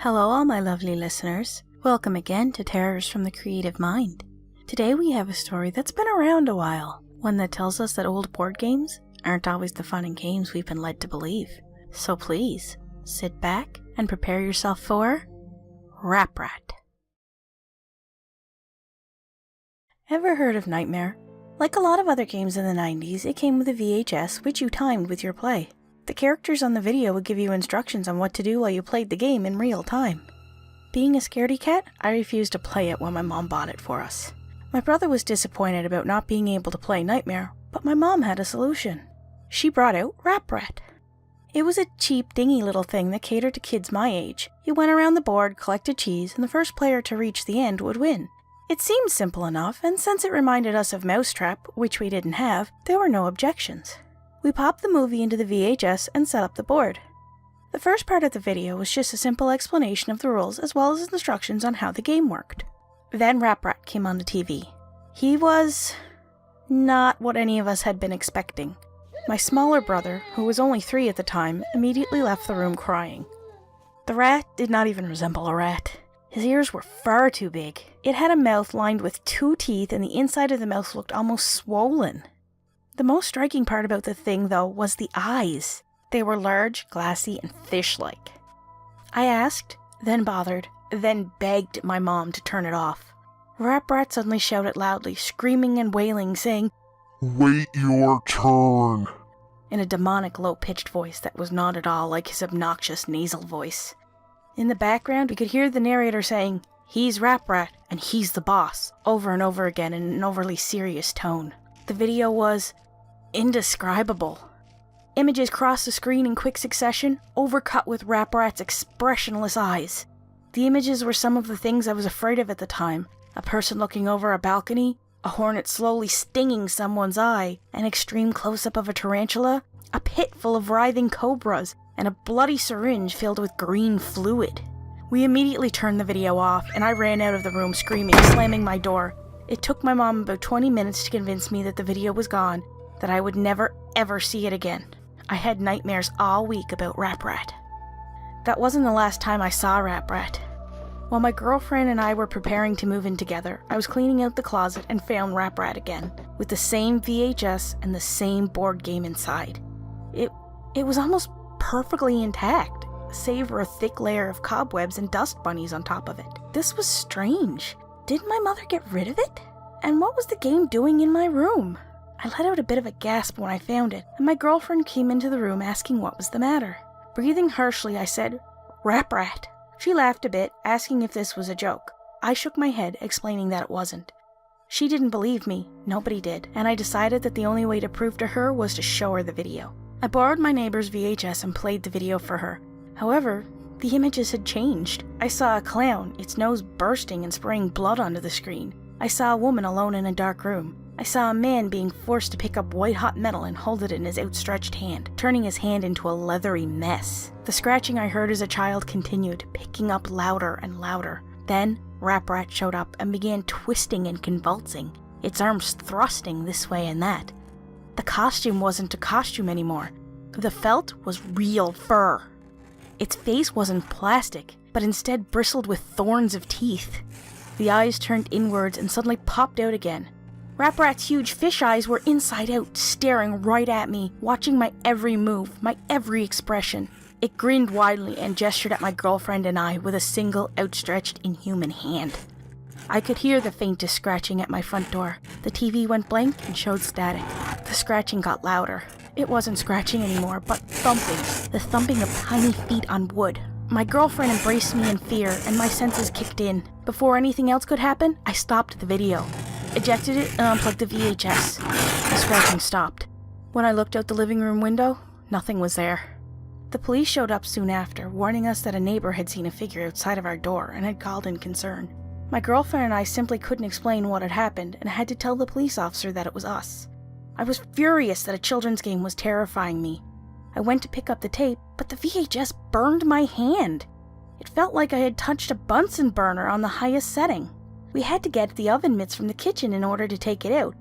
Hello all my lovely listeners. Welcome again to Terrors from the Creative Mind. Today we have a story that's been around a while, one that tells us that old board games aren't always the fun and games we've been led to believe. So please, sit back and prepare yourself for Rap Rat. Ever heard of Nightmare? Like a lot of other games in the 90s, it came with a VHS which you timed with your play. The characters on the video would give you instructions on what to do while you played the game in real time. Being a scaredy cat, I refused to play it when my mom bought it for us. My brother was disappointed about not being able to play Nightmare, but my mom had a solution. She brought out Rap Rat. It was a cheap, dingy little thing that catered to kids my age. You went around the board, collected cheese, and the first player to reach the end would win. It seemed simple enough, and since it reminded us of Mousetrap, which we didn't have, there were no objections. We popped the movie into the VHS and set up the board. The first part of the video was just a simple explanation of the rules as well as instructions on how the game worked. Then Rap Rat came on the TV. He was not what any of us had been expecting. My smaller brother, who was only 3 at the time, immediately left the room crying. The rat did not even resemble a rat. His ears were far too big. It had a mouth lined with 2 teeth and the inside of the mouth looked almost swollen. The most striking part about the thing, though, was the eyes. They were large, glassy, and fish-like. I asked, then bothered, then begged my mom to turn it off. Rap Rat suddenly shouted loudly, screaming and wailing, saying, "Wait your turn," in a demonic low-pitched voice that was not at all like his obnoxious nasal voice. In the background, we could hear the narrator saying, "He's Rap Rat, and he's the boss," over and over again in an overly serious tone. The video was indescribable. Images crossed the screen in quick succession, overcut with Rap Rat's expressionless eyes. The images were some of the things I was afraid of at the time. A person looking over a balcony, a hornet slowly stinging someone's eye, an extreme close-up of a tarantula, a pit full of writhing cobras, and a bloody syringe filled with green fluid. We immediately turned the video off, and I ran out of the room screaming, slamming my door. It took my mom about 20 minutes to convince me that the video was gone, that I would never ever see it again. I had nightmares all week about Rap Rat. That wasn't the last time I saw Rap Rat. While my girlfriend and I were preparing to move in together, I was cleaning out the closet and found Rap Rat again, with the same VHS and the same board game inside. It was almost perfectly intact, save for a thick layer of cobwebs and dust bunnies on top of it. This was strange. Did my mother get rid of it? And what was the game doing in my room? I let out a bit of a gasp when I found it, and my girlfriend came into the room asking what was the matter. Breathing harshly, I said, "Rap Rat." She laughed a bit, asking if this was a joke. I shook my head, explaining that it wasn't. She didn't believe me, nobody did, and I decided that the only way to prove to her was to show her the video. I borrowed my neighbor's VHS and played the video for her. However, the images had changed. I saw a clown, its nose bursting and spraying blood onto the screen. I saw a woman alone in a dark room. I saw a man being forced to pick up white-hot metal and hold it in his outstretched hand, turning his hand into a leathery mess. The scratching I heard as a child continued, picking up louder and louder. Then, Rap Rat showed up and began twisting and convulsing, its arms thrusting this way and that. The costume wasn't a costume anymore. The felt was real fur. Its face wasn't plastic, but instead bristled with thorns of teeth. The eyes turned inwards and suddenly popped out again. Rap Rat's huge fish eyes were inside out, staring right at me, watching my every move, my every expression. It grinned widely and gestured at my girlfriend and I with a single outstretched inhuman hand. I could hear the faintest scratching at my front door. The TV went blank and showed static. The scratching got louder. It wasn't scratching anymore, but thumping, the thumping of tiny feet on wood. My girlfriend embraced me in fear, and my senses kicked in. Before anything else could happen, I stopped the video, ejected it, and unplugged the VHS. The scratching stopped. When I looked out the living room window, nothing was there. The police showed up soon after, warning us that a neighbor had seen a figure outside of our door and had called in concern. My girlfriend and I simply couldn't explain what had happened and had to tell the police officer that it was us. I was furious that a children's game was terrifying me. I went to pick up the tape, but the VHS burned my hand. It felt like I had touched a Bunsen burner on the highest setting. We had to get the oven mitts from the kitchen in order to take it out,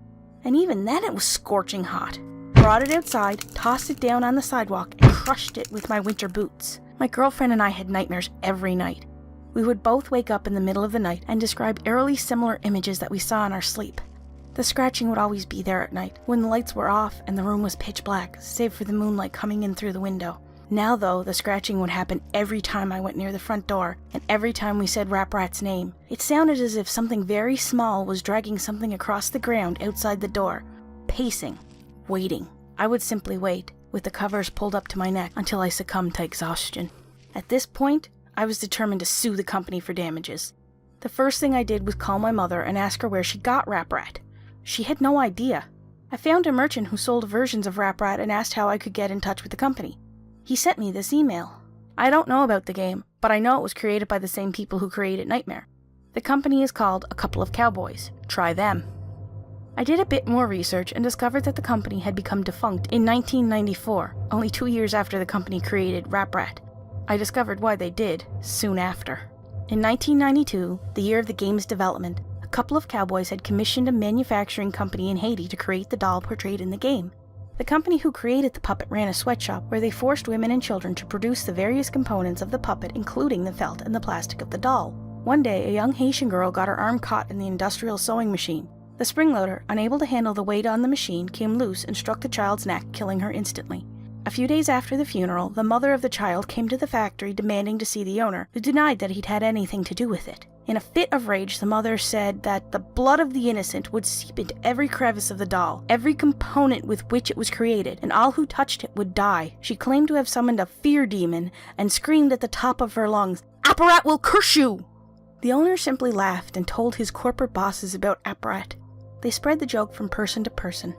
and even then it was scorching hot. Brought it outside, tossed it down on the sidewalk, and crushed it with my winter boots. My girlfriend and I had nightmares every night. We would both wake up in the middle of the night and describe eerily similar images that we saw in our sleep. The scratching would always be there at night, when the lights were off and the room was pitch black, save for the moonlight coming in through the window. Now though, the scratching would happen every time I went near the front door, and every time we said Rap Rat's name. It sounded as if something very small was dragging something across the ground outside the door, pacing, waiting. I would simply wait, with the covers pulled up to my neck, until I succumbed to exhaustion. At this point, I was determined to sue the company for damages. The first thing I did was call my mother and ask her where she got Rap Rat. She had no idea. I found a merchant who sold versions of Rap Rat and asked how I could get in touch with the company. He sent me this email. I don't know about the game, but I know it was created by the same people who created Nightmare. The company is called A Couple of Cowboys. Try them. I did a bit more research and discovered that the company had become defunct in 1994, only 2 years after the company created Rap Rat. I discovered why they did soon after. In 1992, the year of the game's development, A Couple of Cowboys had commissioned a manufacturing company in Haiti to create the doll portrayed in the game. The company who created the puppet ran a sweatshop where they forced women and children to produce the various components of the puppet, including the felt and the plastic of the doll. One day, a young Haitian girl got her arm caught in the industrial sewing machine. The spring loader, unable to handle the weight on the machine, came loose and struck the child's neck, killing her instantly. A few days after the funeral, the mother of the child came to the factory demanding to see the owner, who denied that he'd had anything to do with it. In a fit of rage, the mother said that the blood of the innocent would seep into every crevice of the doll, every component with which it was created, and all who touched it would die. She claimed to have summoned a fear demon and screamed at the top of her lungs, "Apparat will curse you!" The owner simply laughed and told his corporate bosses about Apparat. They spread the joke from person to person,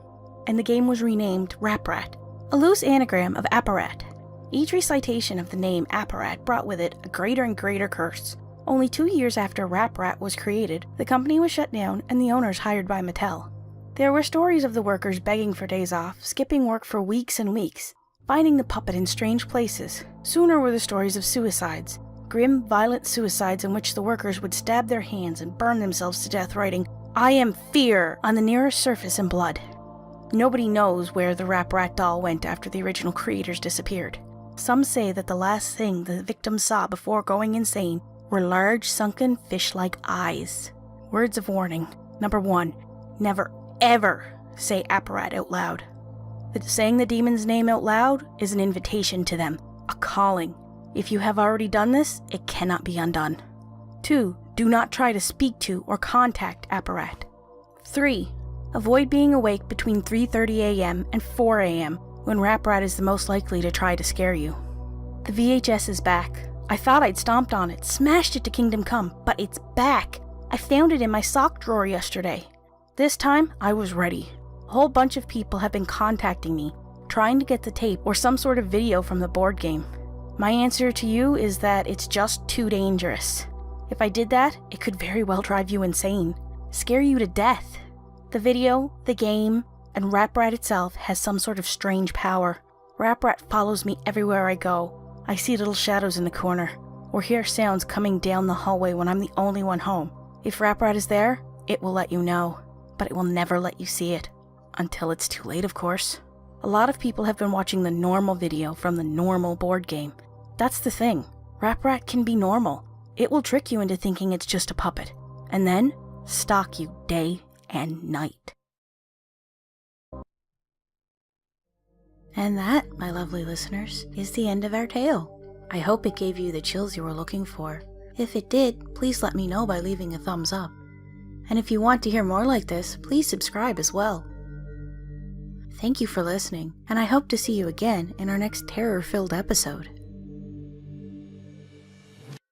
and the game was renamed Rap Rat, a loose anagram of Apparat. Each recitation of the name Apparat brought with it a greater and greater curse. Only 2 years after Rap Rat was created, the company was shut down and the owners hired by Mattel. There were stories of the workers begging for days off, skipping work for weeks and weeks, finding the puppet in strange places. Sooner were the stories of suicides, grim, violent suicides in which the workers would stab their hands and burn themselves to death, writing, "I am fear," on the nearest surface in blood. Nobody knows where the Rap Rat doll went after the original creators disappeared. Some say that the last thing the victims saw before going insane were large, sunken, fish-like eyes. Words of warning. Number 1. Never, ever say Apparat out loud. Saying the demon's name out loud is an invitation to them, a calling. If you have already done this, it cannot be undone. 2. Do not try to speak to or contact Apparat. 3. Avoid being awake between 3:30 a.m. and 4 a.m. when Rap Rat is the most likely to try to scare you. The VHS is back. I thought I'd stomped on it, smashed it to Kingdom Come, but it's back. I found it in my sock drawer yesterday. This time, I was ready. A whole bunch of people have been contacting me, trying to get the tape or some sort of video from the board game. My answer to you is that it's just too dangerous. If I did that, it could very well drive you insane, scare you to death. The video, the game, and Rap Rat itself has some sort of strange power. Rap Rat follows me everywhere I go. I see little shadows in the corner, or hear sounds coming down the hallway when I'm the only one home. If Rap Rat is there, it will let you know, but it will never let you see it. Until it's too late, of course. A lot of people have been watching the normal video from the normal board game. That's the thing. Rap Rat can be normal. It will trick you into thinking it's just a puppet, and then stalk you day and night. And that, my lovely listeners, is the end of our tale. I hope it gave you the chills you were looking for. If it did, please let me know by leaving a thumbs up. And if you want to hear more like this, please subscribe as well. Thank you for listening, and I hope to see you again in our next terror-filled episode.